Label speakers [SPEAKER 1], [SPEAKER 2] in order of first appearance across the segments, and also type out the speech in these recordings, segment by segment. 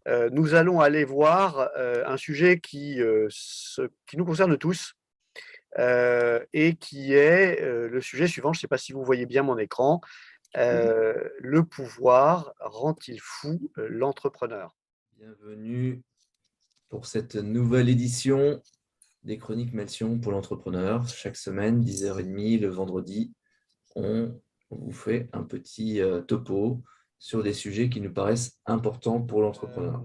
[SPEAKER 1] Nous allons aller voir, un sujet qui nous concerne tous, et qui est, le sujet suivant. Je ne sais pas si vous voyez bien mon écran.
[SPEAKER 2] Oui,
[SPEAKER 1] Le pouvoir rend-il fou, l'entrepreneur?
[SPEAKER 2] bienvenue pour cette nouvelle édition des Chroniques Melchion pour l'entrepreneur. Chaque semaine, 10h30 le vendredi, on vous fait un petit topo sur des sujets qui nous paraissent importants pour l'entrepreneur.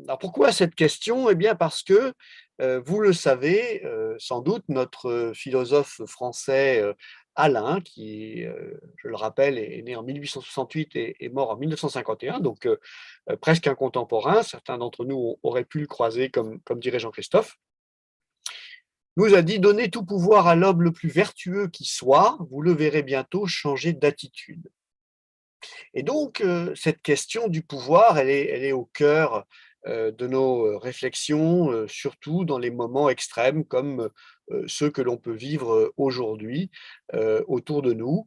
[SPEAKER 1] Alors pourquoi cette question? Eh bien parce que, vous le savez, sans doute, notre philosophe français, Alain, qui, je le rappelle, est né en 1868 et est mort en 1951, donc presque un contemporain. Certains d'entre nous auraient pu le croiser comme dirait Jean-Christophe, nous a dit: «Donnez tout pouvoir à l'homme le plus vertueux qui soit, vous le verrez bientôt changer d'attitude». Et donc, cette question du pouvoir, elle est au cœur, de nos, réflexions, surtout dans les moments extrêmes comme, ceux que l'on peut vivre, aujourd'hui, autour de nous.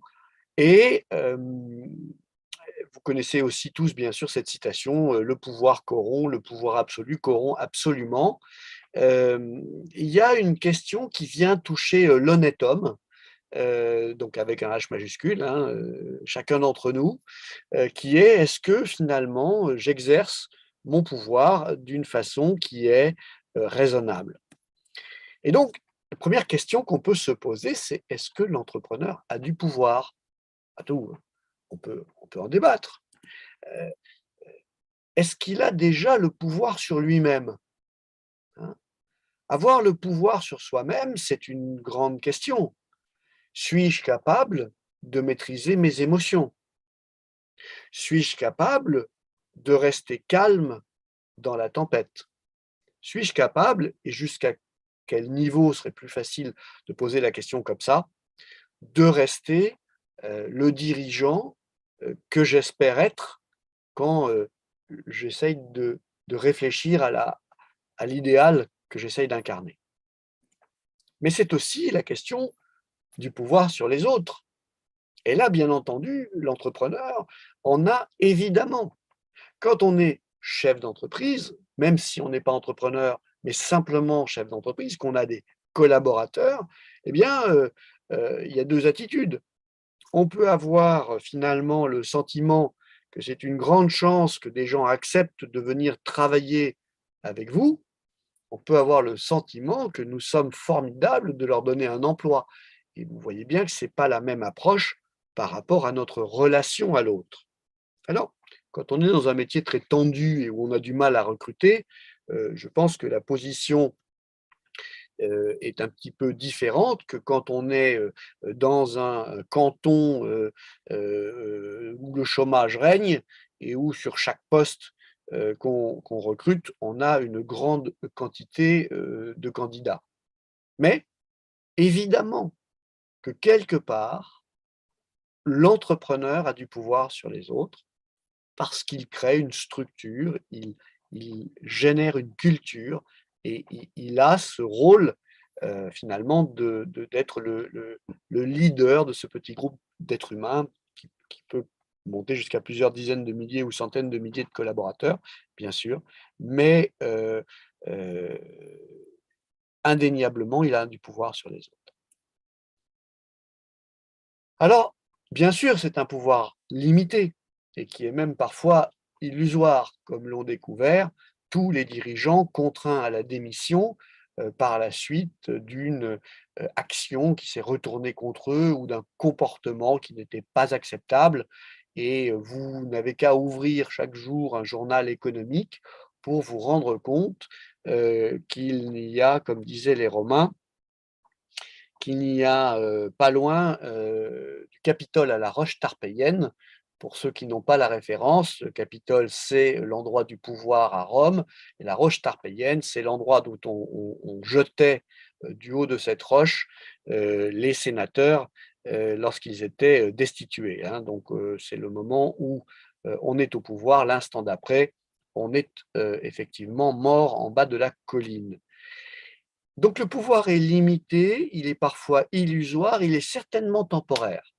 [SPEAKER 1] Et vous connaissez aussi tous bien sûr cette citation, «Le pouvoir corrompt, le pouvoir absolu corrompt absolument». Il y a une question qui vient toucher, l'honnête homme, donc avec un H majuscule, hein, chacun d'entre nous, qui est: est-ce que finalement, j'exerce mon pouvoir d'une façon qui est, raisonnable? Et donc, la première question qu'on peut se poser, c'est: est-ce que l'entrepreneur a du pouvoir? Après tout, on peut en débattre. Heu, Est-ce qu'il a déjà le pouvoir sur lui-même? Hein? Avoir le pouvoir sur soi-même, c'est une grande question. Suis-je capable de maîtriser mes émotions? Suis-je capable de rester calme dans la tempête? Suis-je capable, et jusqu'à quel niveau serait plus facile de poser la question comme ça, de rester, le dirigeant, que j'espère être quand, j'essaye de réfléchir à l'idéal que j'essaye d'incarner? Mais c'est aussi la question du pouvoir sur les autres. Et là, bien entendu, l'entrepreneur en a évidemment. Quand on est chef d'entreprise, même si on n'est pas entrepreneur, mais simplement chef d'entreprise, qu'on a des collaborateurs, eh bien, il y a 2 attitudes. On peut avoir finalement le sentiment que c'est une grande chance que des gens acceptent de venir travailler avec vous. On peut avoir le sentiment que nous sommes formidables de leur donner un emploi. Et vous voyez bien que c'est pas la même approche par rapport à notre relation à l'autre. Alors, quand on est dans un métier très tendu et où on a du mal à recruter, je pense que la position, est un petit peu différente que quand on est, dans un canton, où le chômage règne et où sur chaque poste, qu'on recrute, on a une grande quantité, de candidats. Mais évidemment que quelque part, l'entrepreneur a du pouvoir sur les autres parce qu'il crée une structure, il génère une culture et il a ce rôle, finalement d'être le leader de ce petit groupe d'êtres humains qui peut monter jusqu'à plusieurs dizaines de milliers ou centaines de milliers de collaborateurs, bien sûr, mais heu, indéniablement, il a du pouvoir sur les autres. Alors, bien sûr, c'est un pouvoir limité et qui est même parfois illusoire, comme l'ont découvert tous les dirigeants contraints à la démission, par la suite d'une, action qui s'est retournée contre eux ou d'un comportement qui n'était pas acceptable. Et vous n'avez qu'à ouvrir chaque jour un journal économique pour vous rendre compte, qu'il y a, comme disaient les Romains, qu'il n'y a, pas loin, du Capitole à la Roche Tarpéienne. Pour ceux qui n'ont pas la référence, le Capitole, c'est l'endroit du pouvoir à Rome, et la Roche Tarpéienne, c'est l'endroit d'où on jetait, du haut de cette roche, les sénateurs, lorsqu'ils étaient, destitués, hein. Donc c'est le moment où, on est au pouvoir, l'instant d'après, on est, effectivement mort en bas de la colline. Donc le pouvoir est limité, il est parfois illusoire, il est certainement temporaire.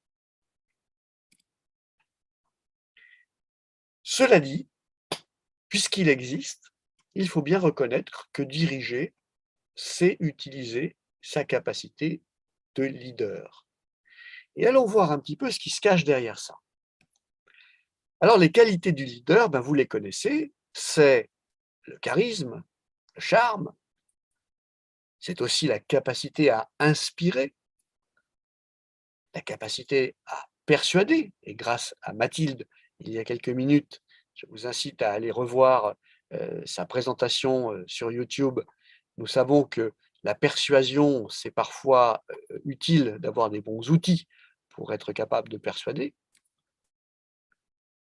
[SPEAKER 1] Cela dit, puisqu'il existe, il faut bien reconnaître que diriger, c'est utiliser sa capacité de leader. Et allons voir un petit peu ce qui se cache derrière ça. Alors les qualités du leader, ben, vous les connaissez, c'est le charisme, le charme, c'est aussi la capacité à inspirer, la capacité à persuader. Et grâce à Mathilde, il y a quelques minutes, je vous incite à aller revoir sa présentation sur YouTube. Nous savons que la persuasion, c'est parfois utile d'avoir des bons outils pour être capable de persuader.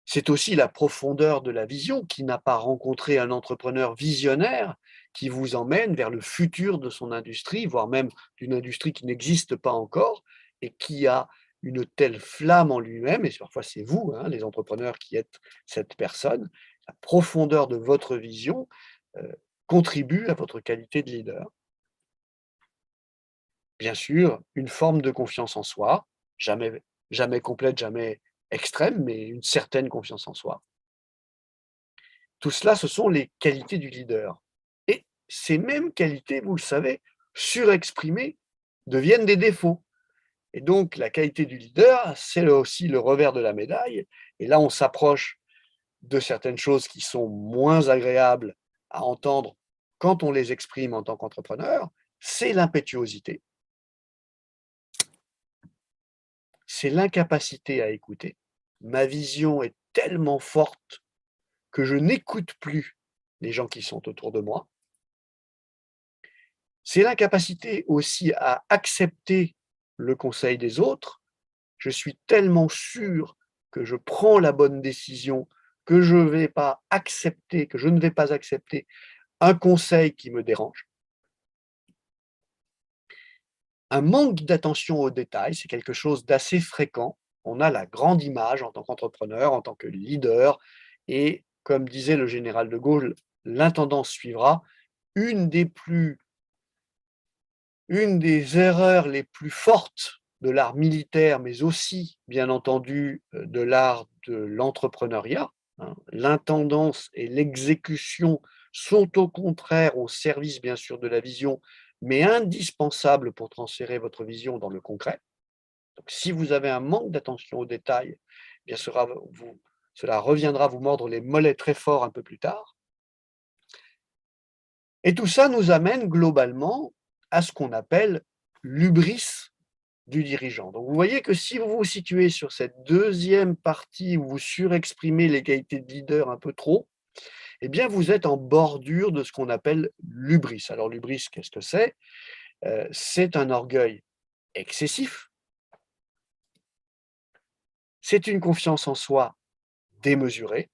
[SPEAKER 1] C'est aussi la profondeur de la vision. Qui n'a pas rencontré un entrepreneur visionnaire qui vous emmène vers le futur de son industrie, voire même d'une industrie qui n'existe pas encore et qui a une telle flamme en lui-même, et parfois c'est vous, hein, les entrepreneurs, qui êtes cette personne. La profondeur de votre vision contribue à votre qualité de leader. Bien sûr, une forme de confiance en soi, jamais, jamais complète, jamais extrême, mais une certaine confiance en soi. Tout cela, ce sont les qualités du leader. Et ces mêmes qualités, vous le savez, surexprimées, deviennent des défauts. Et donc, la qualité du leader, c'est aussi le revers de la médaille. Et là, on s'approche de certaines choses qui sont moins agréables à entendre quand on les exprime en tant qu'entrepreneur. C'est l'impétuosité, c'est l'incapacité à écouter. Ma vision est tellement forte que je n'écoute plus les gens qui sont autour de moi. C'est l'incapacité aussi à accepter le conseil des autres. Je suis tellement sûr que je prends la bonne décision, que je ne vais pas accepter, que je ne vais pas accepter un conseil qui me dérange. Un manque d'attention aux détails, c'est quelque chose d'assez fréquent. On a la grande image en tant qu'entrepreneur, en tant que leader, et comme disait le général de Gaulle, l'intendance suivra. Une des plus Une des erreurs les plus fortes de l'art militaire, mais aussi, bien entendu, de l'art de l'entrepreneuriat, hein, l'intendance et l'exécution sont au contraire au service, bien sûr, de la vision, mais indispensables pour transférer votre vision dans le concret. Donc si vous avez un manque d'attention aux détails, bien cela reviendra vous mordre les mollets très fort un peu plus tard. Et tout ça nous amène globalement à ce qu'on appelle l'hubris du dirigeant. Donc vous voyez que si vous vous situez sur cette deuxième partie où vous surexprimez les qualités de leader un peu trop, eh bien vous êtes en bordure de ce qu'on appelle l'hubris. Alors l'hubris, qu'est-ce que c'est? C'est un orgueil excessif, c'est une confiance en soi démesurée.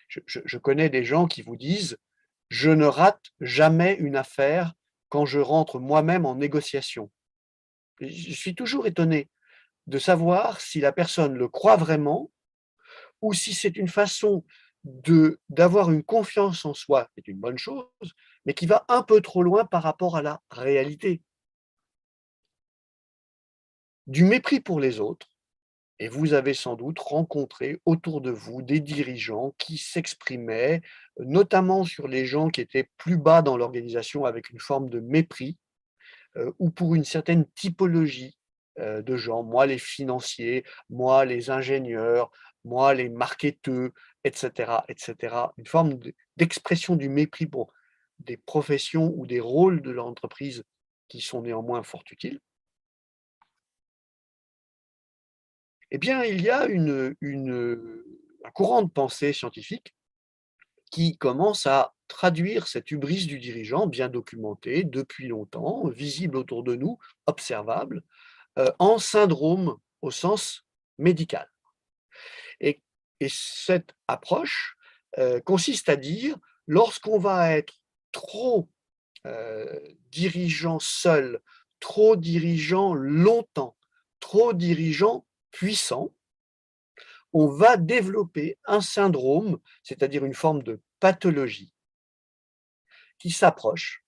[SPEAKER 1] Je connais des gens qui vous disent: «Je ne rate jamais une affaire quand je rentre moi-même en négociation». Je suis toujours étonné de savoir si la personne le croit vraiment ou si c'est une façon d'avoir une confiance en soi, c'est une bonne chose, mais qui va un peu trop loin par rapport à la réalité. Du mépris pour les autres, et vous avez sans doute rencontré autour de vous des dirigeants qui s'exprimaient, notamment sur les gens qui étaient plus bas dans l'organisation, avec une forme de mépris, ou pour une certaine typologie, de gens. Moi, les financiers, moi, les ingénieurs, moi, les marketeurs, et cetera, et cetera. Une forme d'expression du mépris pour des professions ou des rôles de l'entreprise qui sont néanmoins fort utiles. Eh bien, il y a un courant de pensée scientifique qui commence à traduire cette hubris du dirigeant, bien documenté depuis longtemps, visible autour de nous, observable, en syndrome au sens médical. Et et cette approche, consiste à dire, lorsqu'on va être trop, dirigeant seul, trop dirigeant longtemps, trop dirigeant puissant, on va développer un syndrome, c'est-à-dire une forme de pathologie qui s'approche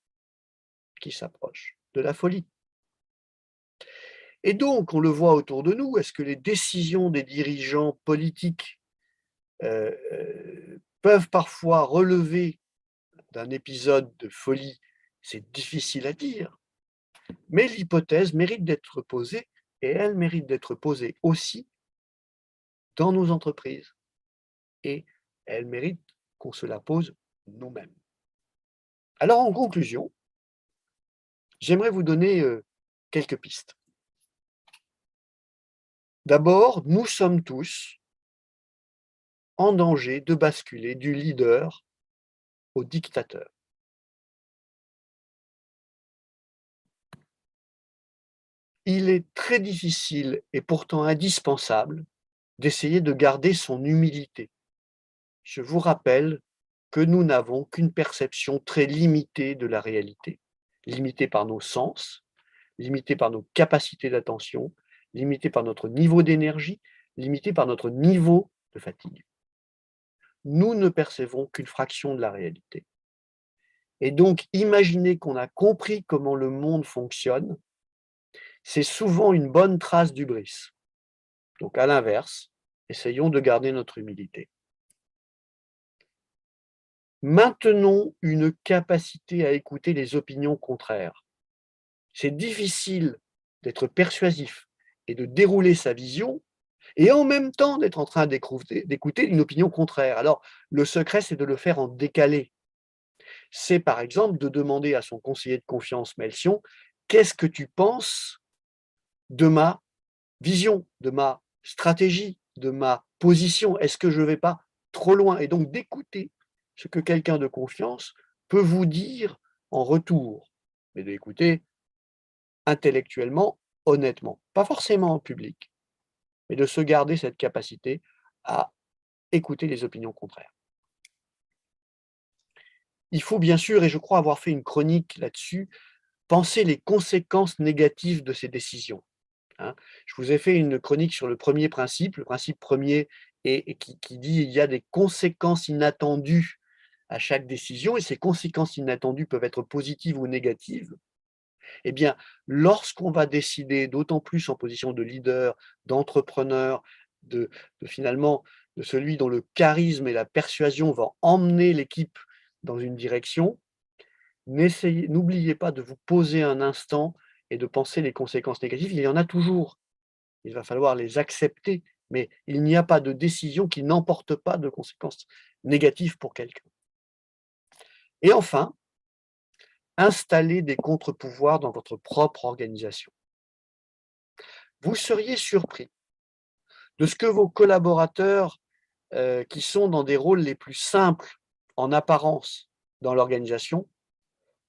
[SPEAKER 1] de la folie. Et donc, on le voit autour de nous, est-ce que les décisions des dirigeants politiques peuvent parfois relever d'un épisode de folie, c'est difficile à dire, mais l'hypothèse mérite d'être posée et elle mérite d'être posée aussi dans nos entreprises et elle mérite qu'on se la pose nous-mêmes. Alors en conclusion, j'aimerais vous donner quelques pistes. D'abord, nous sommes tous en danger de basculer du leader au dictateur. Il est très difficile et pourtant indispensable d'essayer de garder son humilité. Je vous rappelle que nous n'avons qu'une perception très limitée de la réalité, limitée par nos sens, limitée par nos capacités d'attention, limitée par notre niveau d'énergie, limitée par notre niveau de fatigue. Nous ne percevons qu'une fraction de la réalité. Et donc, imaginer qu'on a compris comment le monde fonctionne, c'est souvent une bonne trace d'hubris. Donc, à l'inverse, essayons de garder notre humilité. Maintenons une capacité à écouter les opinions contraires. C'est difficile d'être persuasif et de dérouler sa vision et en même temps d'être en train d'écouter une opinion contraire. Alors, le secret, c'est de le faire en décalé. C'est par exemple de demander à son conseiller de confiance, Melchion, qu'est-ce que tu penses de ma vision, de ma stratégie, de ma position? Est-ce que je ne vais pas trop loin? Et donc d'écouter ce que quelqu'un de confiance peut vous dire en retour, mais d'écouter intellectuellement, honnêtement, pas forcément en public, mais de se garder cette capacité à écouter les opinions contraires. Il faut bien sûr, et je crois avoir fait une chronique là-dessus, penser les conséquences négatives de ces décisions. Hein. Je vous ai fait une chronique sur le premier principe, le principe premier qui dit il y a des conséquences inattendues à chaque décision, et ces conséquences inattendues peuvent être positives ou négatives. Eh bien, lorsqu'on va décider, d'autant plus en position de leader, d'entrepreneur, finalement de celui dont le charisme et la persuasion vont emmener l'équipe dans une direction, n'oubliez pas de vous poser un instant et de penser les conséquences négatives. Il y en a toujours. Il va falloir les accepter, mais il n'y a pas de décision qui n'emporte pas de conséquences négatives pour quelqu'un. Et enfin, installez des contre-pouvoirs dans votre propre organisation. Vous seriez surpris de ce que vos collaborateurs, qui sont dans des rôles les plus simples en apparence dans l'organisation,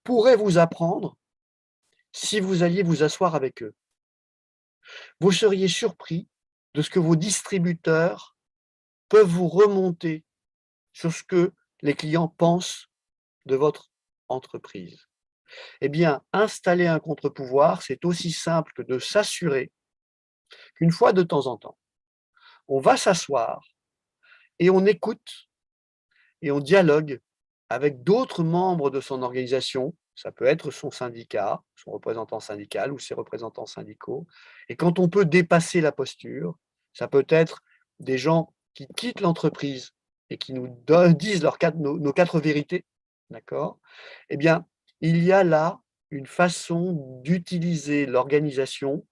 [SPEAKER 1] pourraient vous apprendre si vous alliez vous asseoir avec eux. Vous seriez surpris de ce que vos distributeurs peuvent vous remonter sur ce que les clients pensent de votre entreprise. Eh bien, installer un contre-pouvoir, c'est aussi simple que de s'assurer qu'une fois de temps en temps, on va s'asseoir et on écoute et on dialogue avec d'autres membres de son organisation. Ça peut être son syndicat, son représentant syndical ou ses représentants syndicaux. Et quand on peut dépasser la posture, ça peut être des gens qui quittent l'entreprise et qui nous disent nos quatre vérités, d'accord? Eh bien, il y a là une façon d'utiliser l'organisation,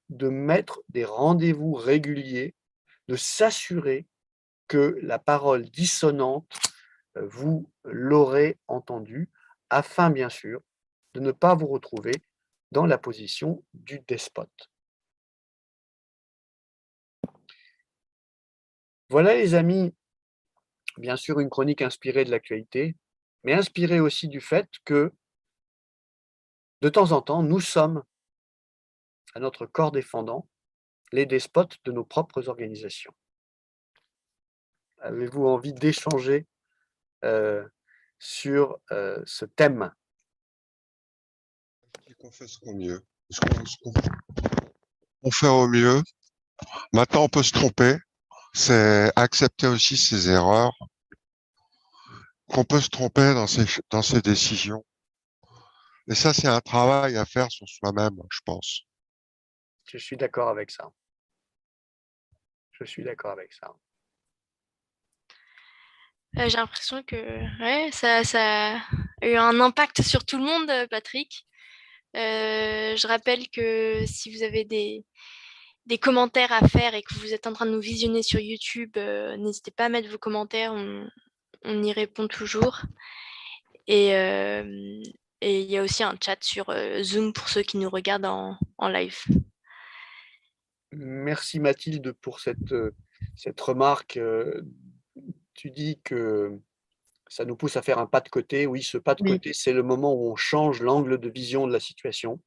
[SPEAKER 1] de mettre des rendez-vous réguliers, de s'assurer que la parole dissonante, vous l'aurez entendue, afin bien sûr de ne pas vous retrouver dans la position du despote. Voilà les amis, bien sûr une chronique inspirée de l'actualité, mais inspirée aussi du fait que, de temps en temps, nous sommes, à notre corps défendant, les despotes de nos propres organisations. Avez-vous envie d'échanger sur ce thème?
[SPEAKER 3] Qu'on fait ce qu'on mieux. On fait au mieux. Maintenant, on peut se tromper. C'est accepter aussi ses erreurs, qu'on peut se tromper dans ses décisions. Et ça, c'est un travail à faire sur soi-même, je pense.
[SPEAKER 1] Je suis d'accord avec ça. Je suis d'accord avec ça.
[SPEAKER 4] J'ai l'impression que ouais, ça a eu un impact sur tout le monde, Patrick. Je rappelle que si vous avez des commentaires à faire et que vous êtes en train de nous visionner sur YouTube, n'hésitez pas à mettre vos commentaires, on y répond toujours. Et et il y a aussi un chat sur Zoom pour ceux qui nous regardent en live.
[SPEAKER 1] Merci Mathilde pour cette remarque. Tu dis que ça nous pousse à faire un pas de côté. Oui, ce pas de
[SPEAKER 4] Oui.
[SPEAKER 1] côté, c'est le moment où on change l'angle de vision de la situation.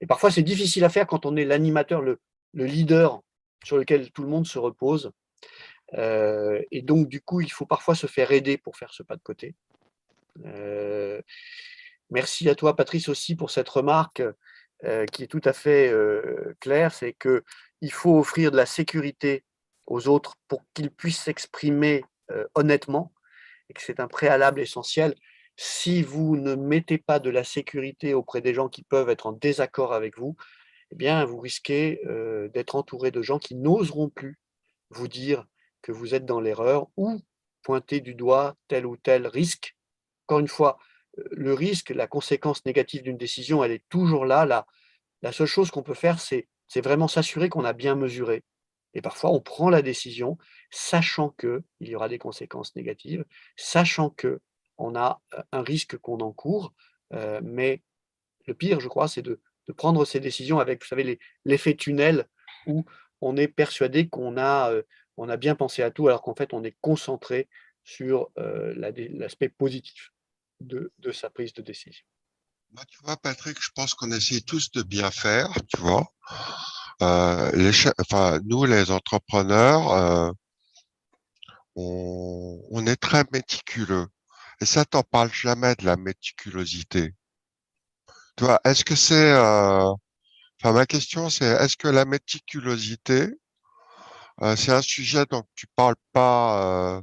[SPEAKER 1] Et parfois, c'est difficile à faire quand on est l'animateur, le leader sur lequel tout le monde se repose. Et donc, du coup, il faut parfois se faire aider pour faire ce pas de côté. Merci à toi, Patrice, aussi pour cette remarque qui est tout à fait claire, c'est qu'il faut offrir de la sécurité aux autres pour qu'ils puissent s'exprimer honnêtement et que c'est un préalable essentiel. Si vous ne mettez pas de la sécurité auprès des gens qui peuvent être en désaccord avec vous, eh bien, vous risquez d'être entouré de gens qui n'oseront plus vous dire que vous êtes dans l'erreur ou pointer du doigt tel ou tel risque. Encore une fois, le risque, la conséquence négative d'une décision, elle est toujours là. La seule chose qu'on peut faire, c'est vraiment s'assurer qu'on a bien mesuré. Et parfois, on prend la décision, sachant qu'il y aura des conséquences négatives, sachant qu'on a un risque qu'on encourt. Mais le pire, je crois, c'est de prendre ces décisions avec, vous savez, l'effet tunnel, où on est persuadé on a bien pensé à tout, alors qu'en fait, on est concentré sur l'aspect positif de sa prise de décision.
[SPEAKER 3] Moi, tu vois, Patrick, je pense qu'on essaie tous de bien faire, tu vois. Enfin, nous, les entrepreneurs, on est très méticuleux. Et ça, t'en parle jamais de la méticulosité. Tu vois, est-ce que enfin, ma question, c'est, est-ce que la méticulosité, c'est un sujet dont tu parles pas,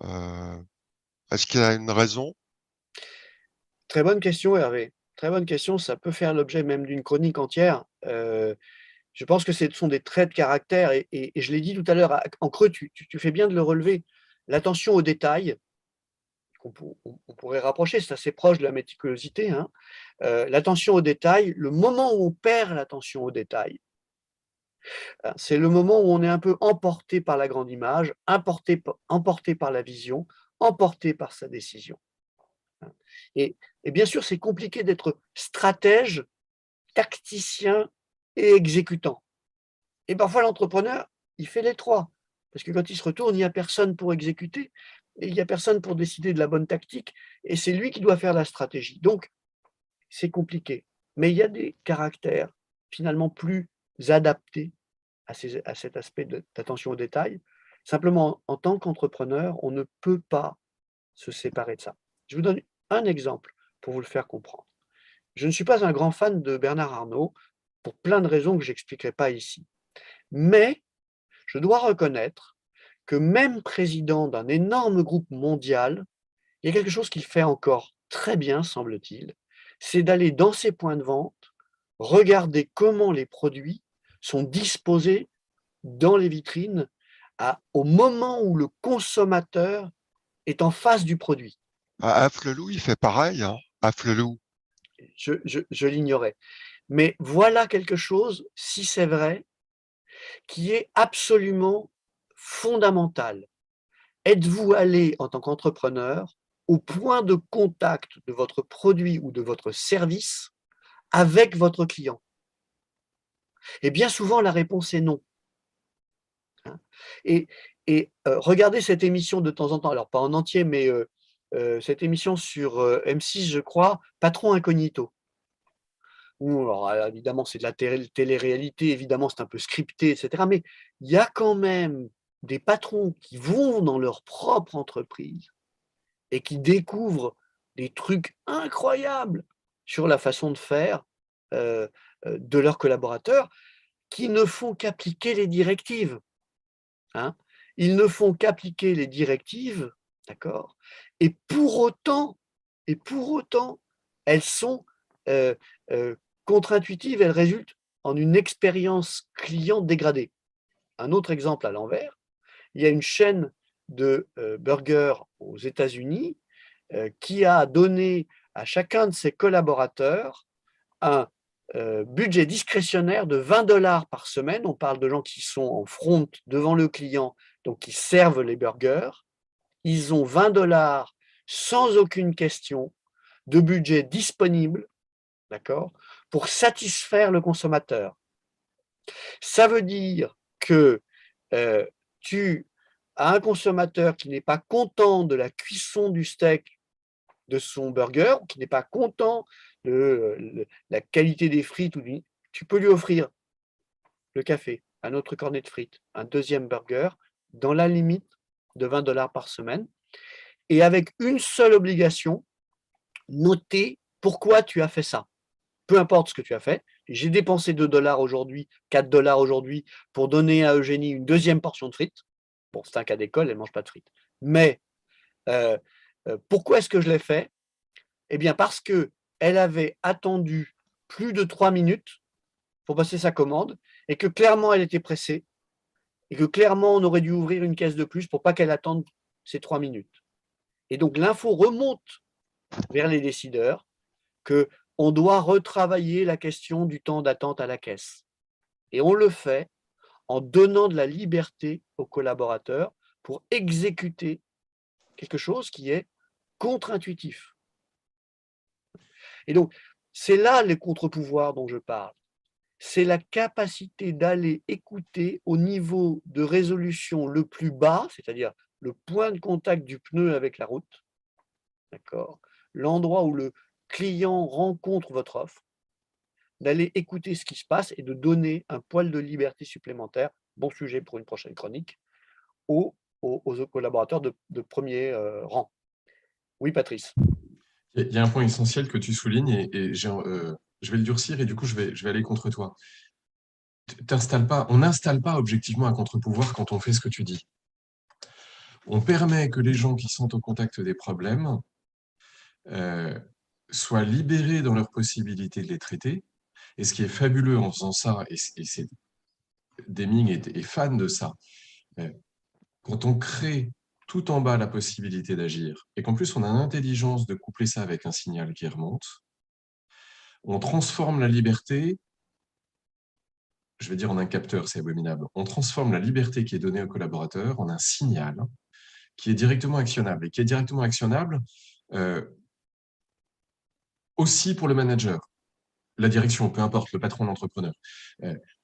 [SPEAKER 3] euh, est-ce qu'il y a une raison?
[SPEAKER 1] Très bonne question, Hervé. Très bonne question. Ça peut faire l'objet même d'une chronique entière. Je pense que ce sont des traits de caractère et je l'ai dit tout à l'heure, en creux, tu fais bien de le relever. L'attention aux détails, on pourrait rapprocher, c'est assez proche de la méticulosité, hein. L'attention aux détails, le moment où on perd l'attention aux détails, hein, c'est le moment où on est un peu emporté par la grande image, emporté par la vision, emporté par sa décision, hein. Et bien sûr, c'est compliqué d'être stratège, tacticien et exécutant. Et parfois, l'entrepreneur, il fait les trois. Parce que quand il se retourne, il n'y a personne pour exécuter, et il n'y a personne pour décider de la bonne tactique, et c'est lui qui doit faire la stratégie. Donc, c'est compliqué. Mais il y a des caractères finalement plus adaptés à cet aspect d'attention aux détails. Simplement, en tant qu'entrepreneur, on ne peut pas se séparer de ça. Je vous donne un exemple pour vous le faire comprendre. Je ne suis pas un grand fan de Bernard Arnault pour plein de raisons que j'expliquerai pas ici. Mais je dois reconnaître que même président d'un énorme groupe mondial, il y a quelque chose qu'il fait encore très bien, semble-t-il, c'est d'aller dans ses points de vente, regarder comment les produits sont disposés dans les vitrines au moment où le consommateur est en face du produit.
[SPEAKER 3] Afflelou, il fait pareil, hein. Afflelou.
[SPEAKER 1] Je l'ignorais. Mais voilà quelque chose, si c'est vrai, qui est absolument fondamental. Êtes-vous allé en tant qu'entrepreneur au point de contact de votre produit ou de votre service avec votre client? Et bien souvent, la réponse est non, hein. Et, regardez cette émission de temps en temps, alors pas en entier, mais cette émission sur M6, je crois, Patron Incognito. Où, alors, évidemment, c'est de la télé-réalité, évidemment, c'est un peu scripté, etc. Mais il y a quand même des patrons qui vont dans leur propre entreprise et qui découvrent des trucs incroyables sur la façon de faire de leurs collaborateurs, qui ne font qu'appliquer les directives, hein. Ils ne font qu'appliquer les directives, d'accord? Et pour autant, elles sont euh, euh, contre-intuitives, elles résultent en une expérience client dégradée. Un autre exemple à l'envers, il y a une chaîne de burgers aux États-Unis qui a donné à chacun de ses collaborateurs un budget discrétionnaire de 20 $ par semaine. On parle de gens qui sont en front devant le client, donc qui servent les burgers. Ils ont 20 $ sans aucune question de budget disponible, d'accord, pour satisfaire le consommateur. Ça veut dire que tu as un consommateur qui n'est pas content de la cuisson du steak de son burger, qui n'est pas content de la qualité des frites, tu peux lui offrir le café, un autre cornet de frites, un deuxième burger, dans la limite de 20 $ par semaine, et avec une seule obligation, noter pourquoi tu as fait ça. Peu importe ce que tu as fait. J'ai dépensé 2 $ aujourd'hui, 4 $ aujourd'hui pour donner à Eugénie une deuxième portion de frites. Bon, c'est un cas d'école, elle ne mange pas de frites. Mais pourquoi est-ce que je l'ai fait? Eh bien, parce qu'elle avait attendu plus de 3 minutes pour passer sa commande et que clairement, elle était pressée et que clairement, on aurait dû ouvrir une caisse de plus pour pas qu'elle attende ces 3 minutes. Et donc, l'info remonte vers les décideurs qu'on doit retravailler la question du temps d'attente à la caisse. Et on le fait en donnant de la liberté aux collaborateurs pour exécuter quelque chose qui est contre-intuitif. Et donc, c'est là les contre-pouvoirs dont je parle. C'est la capacité d'aller écouter au niveau de résolution le plus bas, c'est-à-dire le point de contact du pneu avec la route, d'accord, l'endroit où le client rencontre votre offre, d'aller écouter ce qui se passe et de donner un poil de liberté supplémentaire, bon sujet pour une prochaine chronique, aux collaborateurs de premier rang. Oui, Patrice.
[SPEAKER 5] Il y a un point essentiel que tu soulignes et je vais le durcir et du coup, je vais aller contre toi. On n'installe pas objectivement un contre-pouvoir quand on fait ce que tu dis. On permet que les gens qui sont au contact des problèmes soient libérés dans leur possibilité de les traiter. Et ce qui est fabuleux en faisant ça, et c'est Deming est fan de ça, quand on crée tout en bas la possibilité d'agir, et qu'en plus on a l'intelligence de coupler ça avec un signal qui remonte, on transforme la liberté, je vais dire en un capteur, c'est abominable, on transforme la liberté qui est donnée aux collaborateurs en un signal qui est directement actionnable, et qui est directement actionnable aussi pour le manager, la direction, peu importe, le patron, l'entrepreneur.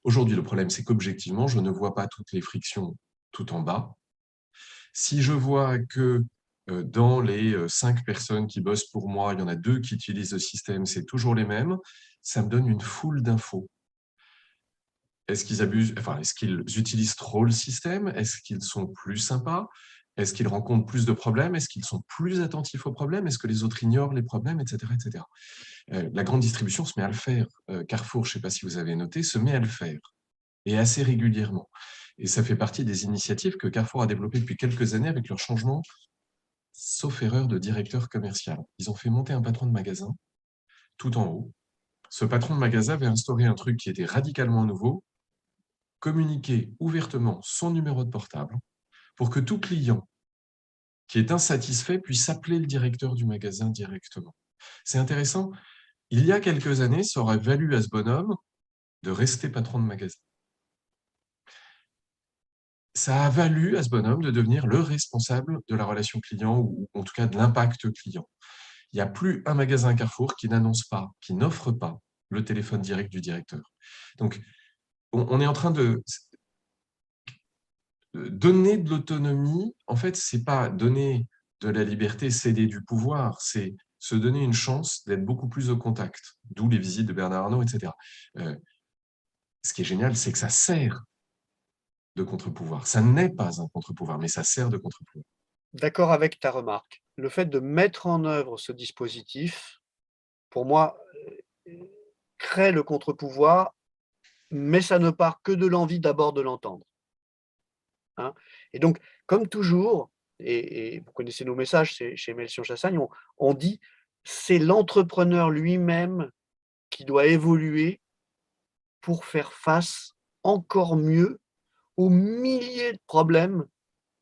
[SPEAKER 5] Aujourd'hui, le problème, c'est qu'objectivement, je ne vois pas toutes les frictions tout en bas. Si je vois que dans les 5 personnes qui bossent pour moi, il y en a 2 qui utilisent le système, c'est toujours les mêmes, ça me donne une foule d'infos. Est-ce qu'ils abusent, enfin, est-ce qu'ils utilisent trop le système? Est-ce qu'ils sont plus sympas? Est-ce qu'ils rencontrent plus de problèmes? Est-ce qu'ils sont plus attentifs aux problèmes? Est-ce que les autres ignorent les problèmes, etc., etc. La grande distribution se met à le faire. Carrefour, je ne sais pas si vous avez noté, se met à le faire, et assez régulièrement. Et ça fait partie des initiatives que Carrefour a développées depuis quelques années avec leur changement, sauf erreur, de directeur commercial. Ils ont fait monter un patron de magasin, tout en haut. Ce patron de magasin avait instauré un truc qui était radicalement nouveau, communiquer ouvertement son numéro de portable pour que tout client qui est insatisfait puisse appeler le directeur du magasin directement. C'est intéressant. Il y a quelques années, ça aurait valu à ce bonhomme de rester patron de magasin. Ça a valu à ce bonhomme de devenir le responsable de la relation client, ou en tout cas de l'impact client. Il n'y a plus un magasin Carrefour qui n'annonce pas, qui n'offre pas le téléphone direct du directeur. Donc, on est en train de donner de l'autonomie. En fait, ce n'est pas donner de la liberté, céder du pouvoir, c'est se donner une chance d'être beaucoup plus au contact, d'où les visites de Bernard Arnault, etc. Ce qui est génial, c'est que ça sert de contre-pouvoir. Ça n'est pas un contre-pouvoir, mais ça sert de contre-pouvoir.
[SPEAKER 1] D'accord avec ta remarque. Le fait de mettre en œuvre ce dispositif, pour moi, crée le contre-pouvoir, mais ça ne part que de l'envie d'abord de l'entendre. Hein. Et donc, comme toujours, et vous connaissez nos messages chez Melchior Chassagne, on dit c'est l'entrepreneur lui-même qui doit évoluer pour faire face encore mieux aux milliers de problèmes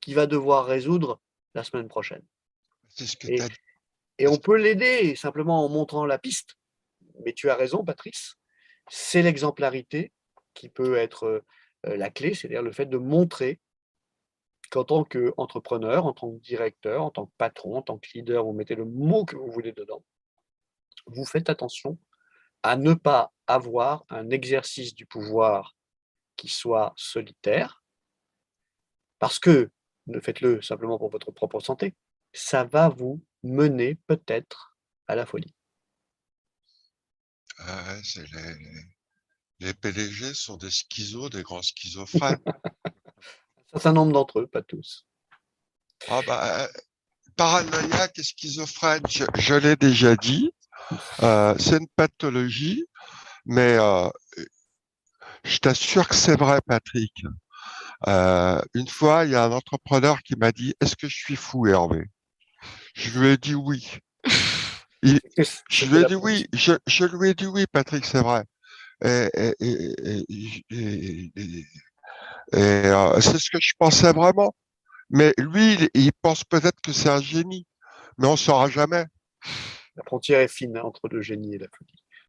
[SPEAKER 1] qu'il va devoir résoudre la semaine prochaine.
[SPEAKER 3] C'est ce que
[SPEAKER 1] Et,
[SPEAKER 3] tu as dit.
[SPEAKER 1] et on peut l'aider simplement en montrant la piste. Mais tu as raison, Patrice, c'est l'exemplarité qui peut être la clé, c'est-à-dire le fait de montrer qu'en tant qu'entrepreneur, en tant que directeur, en tant que patron, en tant que leader, vous mettez le mot que vous voulez dedans, vous faites attention à ne pas avoir un exercice du pouvoir qui soit solitaire, parce que, ne faites-le simplement pour votre propre santé, ça va vous mener peut-être à la folie.
[SPEAKER 3] Ouais, les PDG sont des schizos, des grands schizophrènes.
[SPEAKER 1] Un certain nombre d'entre eux, pas tous.
[SPEAKER 3] Ah bah, paranoïaque et schizophrène, je l'ai déjà dit, c'est une pathologie, mais je t'assure que c'est vrai, Patrick. Une fois, il y a un entrepreneur qui m'a dit, est-ce que je suis fou, Hervé? Je lui ai dit oui. Je lui ai dit oui, je lui ai dit oui, Patrick, c'est vrai. Et, c'est ce que je pensais vraiment. Mais lui, il pense peut-être que c'est un génie, mais on ne saura jamais.
[SPEAKER 1] La frontière est fine entre le génie et la folie.